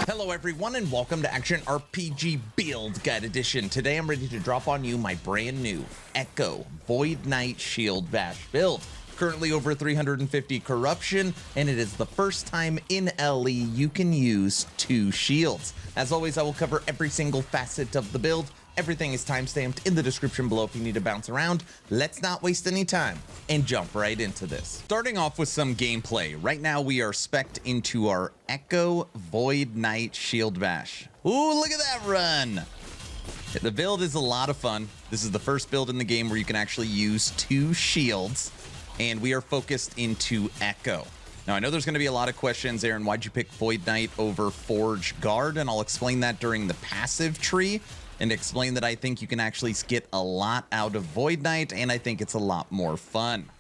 Hello everyone and welcome to Action RPG Build Guide Edition. Today I'm ready to drop on you my brand new Echo Void Knight Shield Bash build. Currently over 350 corruption, and it is the first time in LE you can use 2 shields. As always, I will cover every single facet of the build. Everything is timestamped in the description below if you need to bounce around. Let's not waste any time and jump right into this. Starting off with some gameplay. Right now we are spec'd into our Echo Void Knight Shield Bash. Ooh, look at that run! The build is a lot of fun. This is the first build in the game where you can actually use 2 shields, and we are focused into Echo. Now, I know there's going to be a lot of questions, Aaron, why'd you pick Void Knight over Forge Guard? And I'll explain that during the passive tree, and explain that I think you can actually get a lot out of Void Knight, and I think it's a lot more fun.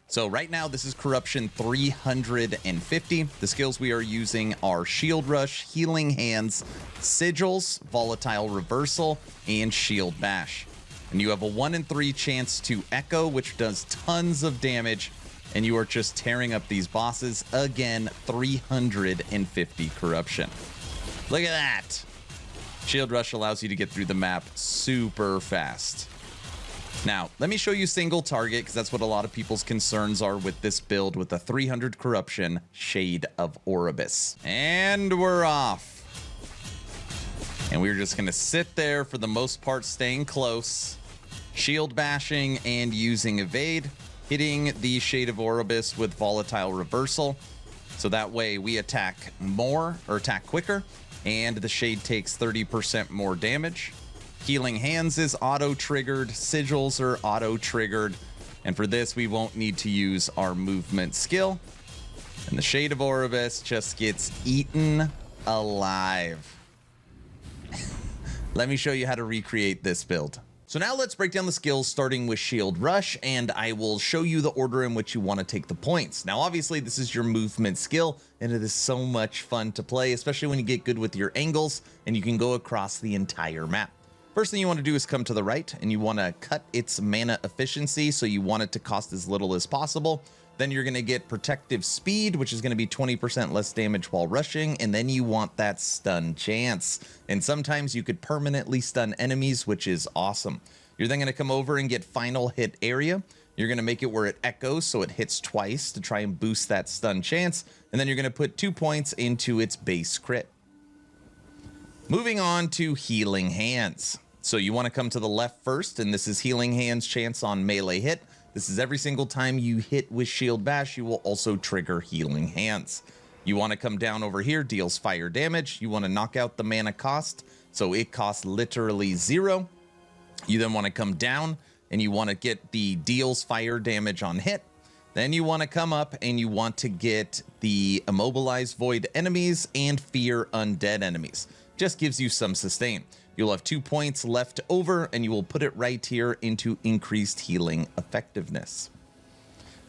So right now, this is Corruption 350. The skills we are using are Shield Rush, Healing Hands, Sigils, Volatile Reversal, and Shield Bash. And you have a 1 in 3 chance to Echo, which does tons of damage, and you are just tearing up these bosses. Again, 350 Corruption. Look at that! Shield Rush allows you to get through the map super fast. Now, let me show you single target, because that's what a lot of people's concerns are with this build with the 300 Corruption Shade of Oribus. And we're off. And we're just going to sit there for the most part, staying close, shield bashing and using evade, hitting the Shade of Oribus with Volatile Reversal. So that way we attack more, or attack quicker, and the Shade takes 30% more damage. Healing Hands is auto-triggered, Sigils are auto-triggered, and for this we won't need to use our movement skill. And the Shade of Oribus just gets eaten alive. Let me show you how to recreate this build. So now let's break down the skills, starting with Shield Rush, and I will show you the order in which you want to take the points. Now, obviously, this is your movement skill, and it is so much fun to play, especially when you get good with your angles, and you can go across the entire map. First thing you want to do is come to the right, and you want to cut its mana efficiency, so you want it to cost as little as possible. Then you're going to get Protective Speed, which is going to be 20% less damage while rushing, and then you want that stun chance. And sometimes you could permanently stun enemies, which is awesome. You're then going to come over and get Final Hit Area. You're going to make it where it echoes, so it hits twice to try and boost that stun chance, and then you're going to put 2 points into its base crit. Moving on to Healing Hands. So you want to come to the left first, and this is Healing Hands chance on melee hit. This is every single time you hit with Shield Bash, you will also trigger Healing Hands. You want to come down over here, deals fire damage. You want to knock out the mana cost, so it costs literally 0. You then want to come down, and you want to get the deals fire damage on hit. Then you want to come up, and you want to get the Immobilize Void enemies and Fear Undead enemies. Just gives you some sustain. You'll have 2 points left over, and you will put it right here into increased healing effectiveness.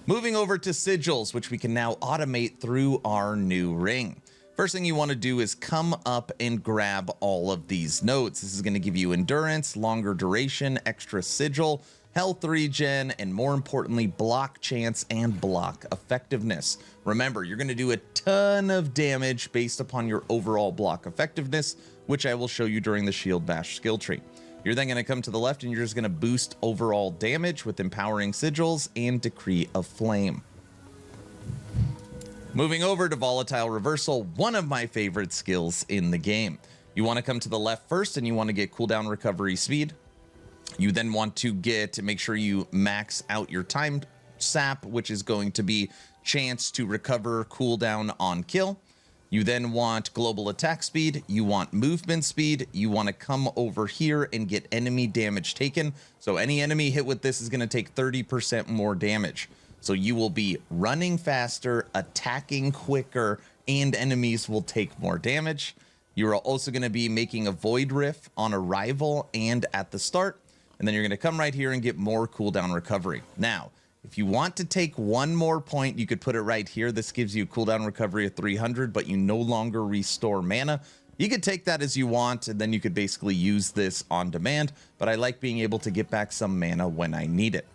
Moving over to Sigils, which we can now automate through our new ring. First thing you want to do is come up and grab all of these nodes. This is going to give you endurance, longer duration, extra sigil, health regen, and more importantly, block chance and block effectiveness. Remember, you're going to do a ton of damage based upon your overall block effectiveness, which I will show you during the Shield Bash skill tree. You're then going to come to the left, and you're just going to boost overall damage with Empowering Sigils and Decree of Flame. Moving over to Volatile Reversal, one of my favorite skills in the game. You want to come to the left first, and you want to get cooldown recovery speed. You then want to make sure you max out your time sap, which is going to be chance to recover cooldown on kill. You then want global attack speed, you want movement speed, you want to come over here and get enemy damage taken. So any enemy hit with this is going to take 30% more damage. So you will be running faster, attacking quicker, and enemies will take more damage. You are also going to be making a Void Riff on arrival and at the start. And then you're going to come right here and get more cooldown recovery. Now, if you want to take 1 more point, you could put it right here. This gives you cooldown recovery of 300, but you no longer restore mana. You could take that as you want, and then you could basically use this on demand, but I like being able to get back some mana when I need it.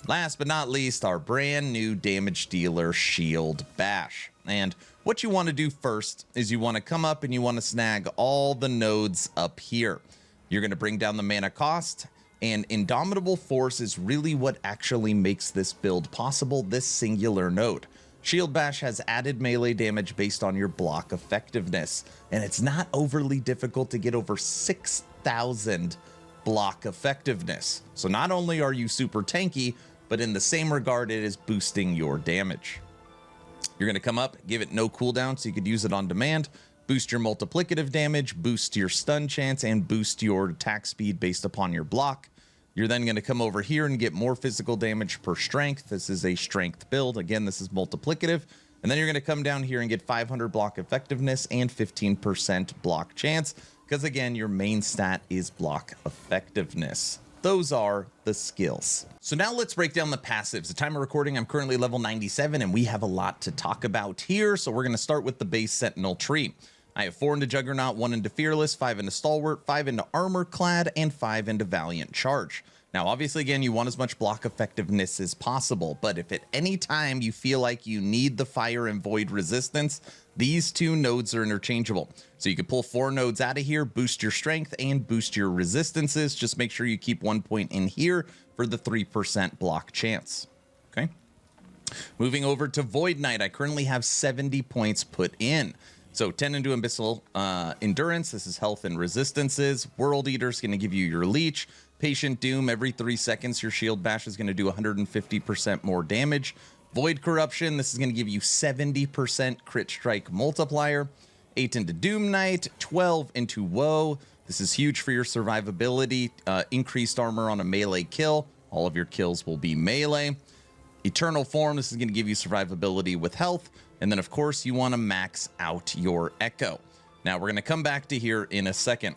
Last but not least, our brand new damage dealer, Shield Bash. And what you want to do first is you want to come up and you want to snag all the nodes up here. You're going to bring down the mana cost, and Indomitable Force is really what actually makes this build possible, this singular node. Shield Bash has added melee damage based on your block effectiveness, and it's not overly difficult to get over 6,000 block effectiveness. So not only are you super tanky, but in the same regard, it is boosting your damage. You're going to come up, give it no cooldown, so you could use it on demand, boost your multiplicative damage, boost your stun chance, and boost your attack speed based upon your block. You're then going to come over here and get more physical damage per strength. This is a strength build. Again, this is multiplicative. And then you're going to come down here and get 500 block effectiveness and 15% block chance, because again, your main stat is block effectiveness. Those are the skills. So now let's break down the passives. The time of recording, I'm currently level 97, and we have a lot to talk about here. So we're going to start with the base Sentinel tree. I have 4 into Juggernaut, 1 into Fearless, 5 into Stalwart, 5 into Armor Clad, and 5 into Valiant Charge. Now, obviously, again, you want as much block effectiveness as possible, but if at any time you feel like you need the Fire and Void resistance, these two nodes are interchangeable. So you can pull 4 nodes out of here, boost your strength, and boost your resistances. Just make sure you keep 1 point in here for the 3% block chance. Okay. Moving over to Void Knight, I currently have 70 points put in. So 10 into Abyssal Endurance, this is health and resistances. World Eater is going to give you your leech. Patient Doom, every 3 seconds, your Shield Bash is going to do 150% more damage. Void Corruption, this is going to give you 70% crit strike multiplier. 8 into Doom Knight, 12 into Woe. This is huge for your survivability. Increased armor on a melee kill. All of your kills will be melee. Eternal Form, this is going to give you survivability with health. And then, of course, you want to max out your Echo. Now, we're going to come back to here in a second.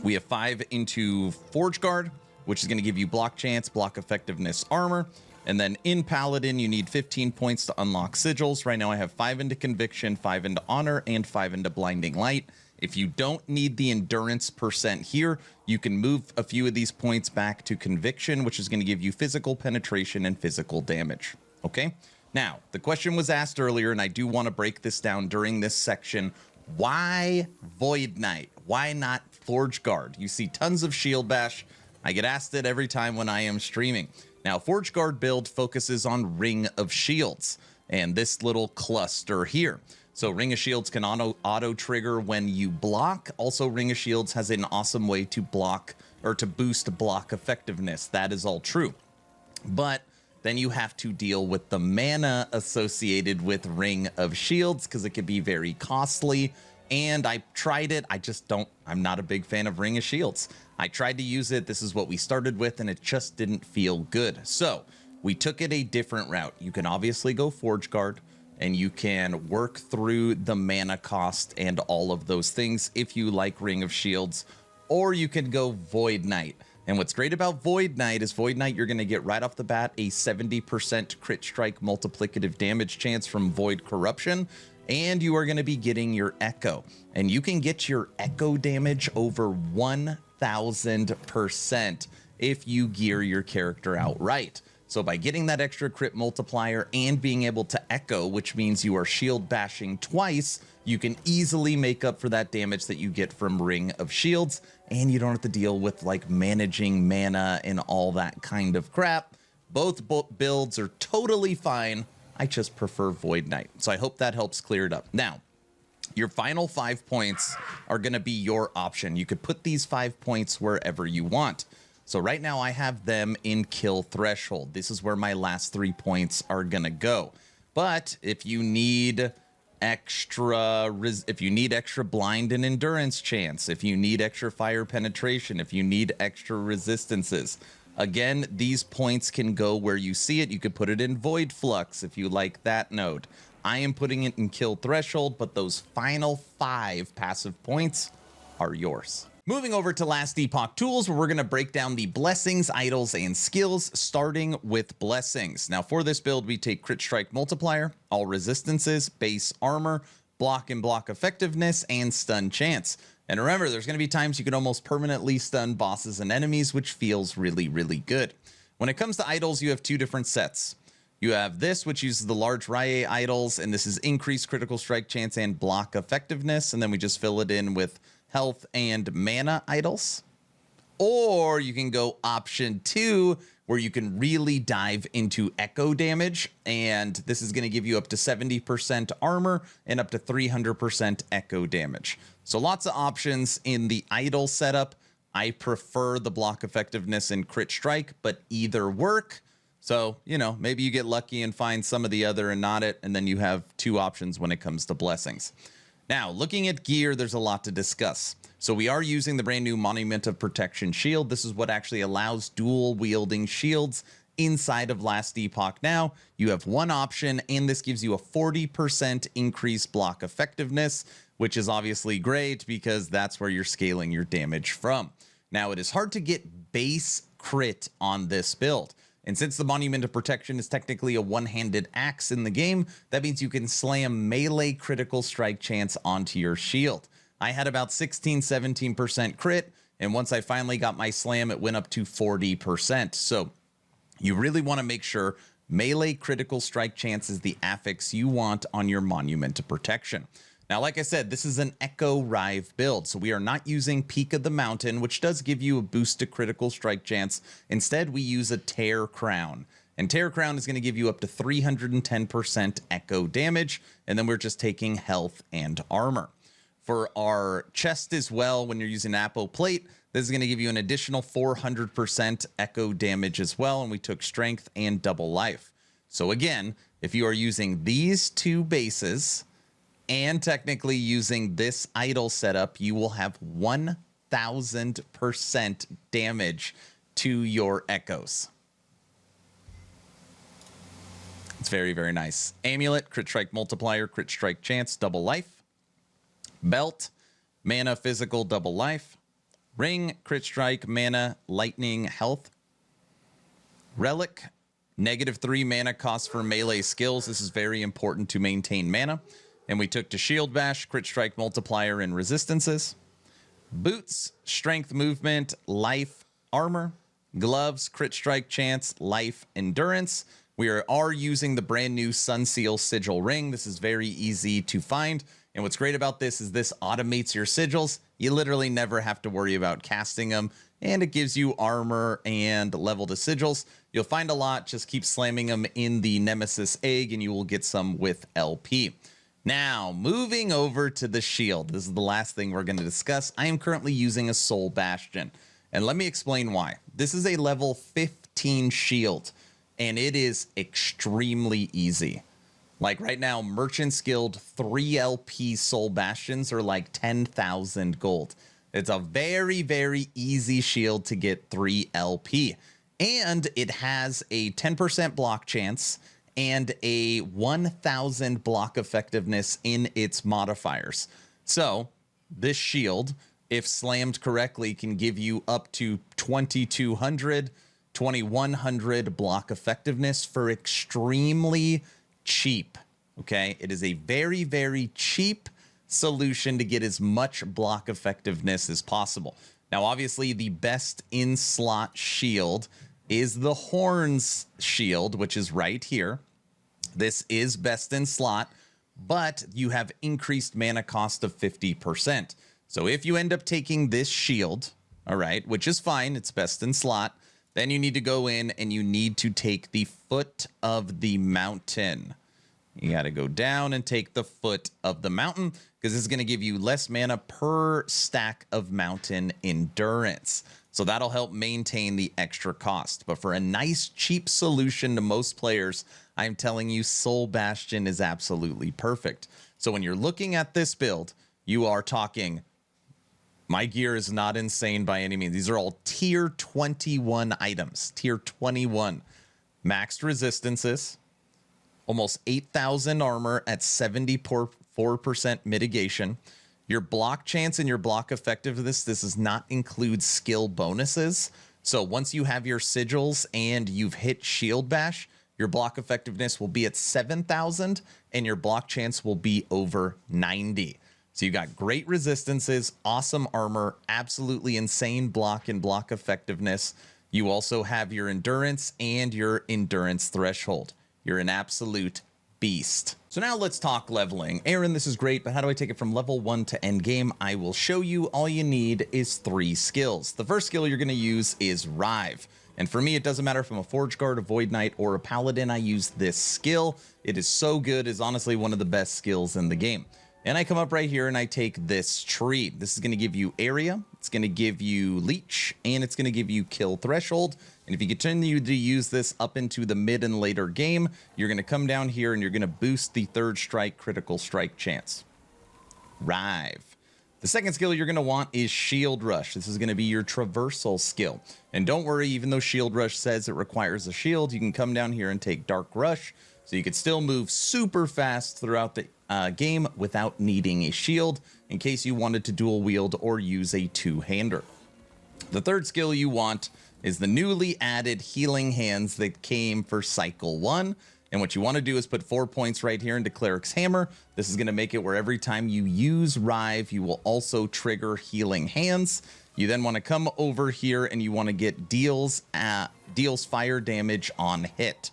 We have 5 into Forge Guard, which is going to give you block chance, block effectiveness, armor. And then in Paladin, you need 15 points to unlock Sigils. Right now, I have 5 into Conviction, 5 into Honor, and 5 into Blinding Light. If you don't need the endurance percent here, you can move a few of these points back to Conviction, which is going to give you physical penetration and physical damage. Okay? Now, the question was asked earlier, and I do want to break this down during this section. Why Void Knight? Why not Forge Guard? You see tons of Shield Bash. I get asked it every time when I am streaming. Now, Forge Guard build focuses on Ring of Shields and this little cluster here. So Ring of Shields can auto trigger when you block. Also, Ring of Shields has an awesome way to block or to boost block effectiveness. That is all true. But then you have to deal with the mana associated with Ring of Shields because it can be very costly. And I tried it. I'm not a big fan of Ring of Shields. I tried to use it. This is what we started with, and it just didn't feel good. So we took it a different route. You can obviously go Forge Guard, and you can work through the mana cost and all of those things if you like Ring of Shields, or you can go Void Knight. And what's great about Void Knight is Void Knight, you're going to get right off the bat a 70% crit strike multiplicative damage chance from Void Corruption, and you are going to be getting your Echo. And you can get your Echo damage over 1,000% if you gear your character out right. So by getting that extra crit multiplier and being able to Echo, which means you are shield bashing twice, you can easily make up for that damage that you get from Ring of Shields, and you don't have to deal with like managing mana and all that kind of crap. Both builds are totally fine. I just prefer Void Knight. So I hope that helps clear it up. Now, your final 5 points are going to be your option. You could put these 5 points wherever you want. So right now I have them in Kill Threshold. This is where my last 3 points are going to go. But if you need extra blind and endurance chance, if you need extra fire penetration, if you need extra resistances, again, these points can go where you see it. You could put it in Void Flux if you like that node. I am putting it in Kill Threshold, but those final 5 passive points are yours. Moving over to Last Epoch Tools, where we're going to break down the blessings, idols, and skills, starting with blessings. Now, for this build, we take Crit Strike Multiplier, all resistances, base armor, block and block effectiveness, and stun chance. And remember, there's going to be times you can almost permanently stun bosses and enemies, which feels really, really good. When it comes to idols, you have two different sets. You have this, which uses the large Rye idols, and this is increased critical strike chance and block effectiveness, and then we just fill it in with health and mana idols. Or you can go option 2, where you can really dive into echo damage, and this is going to give you up to 70% armor and up to 300% echo damage. So lots of options in the idol setup. I prefer the block effectiveness and crit strike, but either work. So, you know, maybe you get lucky and find some of the other and not it, and then you have two options when it comes to blessings. Now, looking at gear, there's a lot to discuss. So we are using the brand new Monument of Protection shield. This is what actually allows dual wielding shields inside of Last Epoch. Now you have one option, and this gives you a 40% increased block effectiveness, which is obviously great because that's where you're scaling your damage from. Now it is hard to get base crit on this build. And since the Monument of Protection is technically a one-handed axe in the game, that means you can slam melee critical strike chance onto your shield. I had about 16-17% crit, and once I finally got my slam, it went up to 40%. So you really want to make sure melee critical strike chance is the affix you want on your Monument of Protection. Now, like I said, this is an Echo Rive build, so we are not using Peak of the Mountain, which does give you a boost to critical strike chance. Instead, we use a Tear Crown. And Tear Crown is going to give you up to 310% echo damage, and then we're just taking health and armor. For our chest as well, when you're using Apo Plate, this is going to give you an additional 400% echo damage as well, and we took strength and double life. So again, if you are using these two bases and technically using this idol setup, you will have 1000% damage to your echoes. It's very, very nice. Amulet, crit strike multiplier, crit strike chance, double life. Belt, mana physical, double life. Ring, crit strike, mana, lightning, health. Relic, -3 mana cost for melee skills. This is very important to maintain mana. And we took to shield bash, crit strike multiplier, and resistances. Boots, strength, movement, life, armor. Gloves, crit strike chance, life, endurance. We are using the brand new Sunseal Sigil ring. This is very easy to find. And what's great about this is this automates your sigils. You literally never have to worry about casting them. And it gives you armor and level to sigils. You'll find a lot. Just keep slamming them in the Nemesis egg and you will get some with LP. Now, moving over to the shield. This is the last thing we're going to discuss. I am currently using a Soul Bastion. And let me explain why. This is a level 15 shield. And it is extremely easy. Like right now, Merchant's Guild 3 LP Soul Bastions are like 10,000 gold. It's a very, very easy shield to get 3 LP. And it has a 10% block chance and a 1000 block effectiveness in its modifiers. So this shield, if slammed correctly, can give you up to 2200, 2100 block effectiveness for extremely cheap. Okay, it is a very, very cheap solution to get as much block effectiveness as possible. Now, obviously, the best in slot shield is the Horns shield, which is right here. This is best in slot, but you have increased mana cost of 50%. So if you end up taking this shield, all right, which is fine, it's best in slot, then you need to go in and you need to take the Foot of the Mountain. You got to go down and take the Foot of the Mountain because this is going to give you less mana per stack of mountain endurance. So that'll help maintain the extra cost. But for a nice, cheap solution to most players, I'm telling you, Soul Bastion is absolutely perfect. So when you're looking at this build, you are talking, my gear is not insane by any means. These are all tier 21 items, tier 21. Maxed resistances, almost 8,000 armor at 74% mitigation. Your block chance and your block effectiveness, this does not include skill bonuses. So once you have your sigils and you've hit shield bash, your block effectiveness will be at 7,000 and your block chance will be over 90. So you got great resistances, awesome armor, absolutely insane block and block effectiveness. You also have your endurance and your endurance threshold. You're an absolute beast. So now let's talk leveling. Aaron, this is great, but how do I take it from level 1 to endgame? I will show you. All you need is 3 skills. The first skill you're going to use is Rive. And for me, it doesn't matter if I'm a Forge Guard, a Void Knight, or a Paladin, I use this skill. It is so good. It's honestly one of the best skills in the game. And I come up right here and I take this tree. This is going to give you area, it's going to give you leech, and it's going to give you kill threshold. And if you continue to use this up into the mid and later game, you're going to come down here and you're going to boost the third strike critical strike chance. Rive. The second skill you're going to want is Shield Rush. This is going to be your traversal skill. And don't worry, even though Shield Rush says it requires a shield, you can come down here and take Dark Rush. So you could still move super fast throughout the game without needing a shield in case you wanted to dual wield or use a two-hander. The third skill you want is the newly added Healing Hands that came for Cycle 1. And what you want to do is put 4 points right here into Cleric's Hammer. This is going to make it where every time you use Rive, you will also trigger Healing Hands. You then want to come over here and you want to get deals fire damage on hit.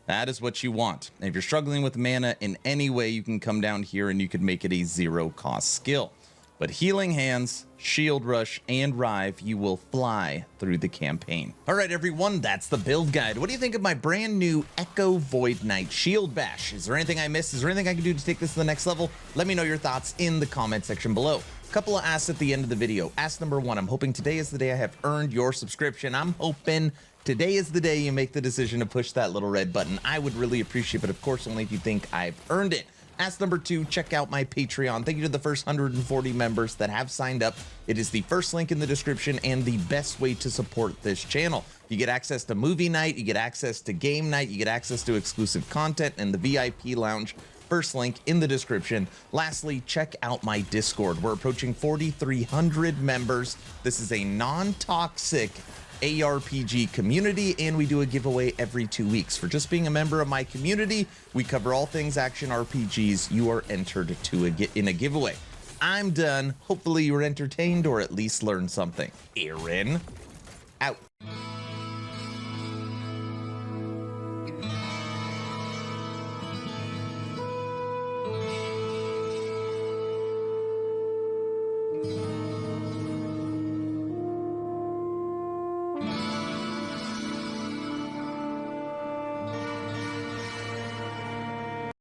That is what you want. And if you're struggling with mana in any way, you can come down here and you can make it a 0-cost skill. But Healing Hands, Shield Rush, and Rive, you will fly through the campaign. All right, everyone, that's the build guide. What do you think of my brand new Echo Void Knight Shield Bash? Is there anything I missed? Is there anything I can do to take this to the next level? Let me know your thoughts in the comment section below. A couple of asks at the end of the video. Ask number 1, I'm hoping today is the day I have earned your subscription. I'm hoping today is the day you make the decision to push that little red button. I would really appreciate it, but of course, only if you think I've earned it. Ask number 2, check out my Patreon. Thank you to the first 140 members that have signed up. It is the first link in the description and the best way to support this channel. You get access to movie night, you get access to game night, you get access to exclusive content and the VIP lounge. First link in the description. Lastly, check out my Discord. We're approaching 4,300 members. This is a non-toxic ARPG community, and we do a giveaway every 2 weeks. For just being a member of my community, we cover all things action RPGs. You are entered in a giveaway. I'm done. Hopefully you were entertained or at least learned something. Aaron?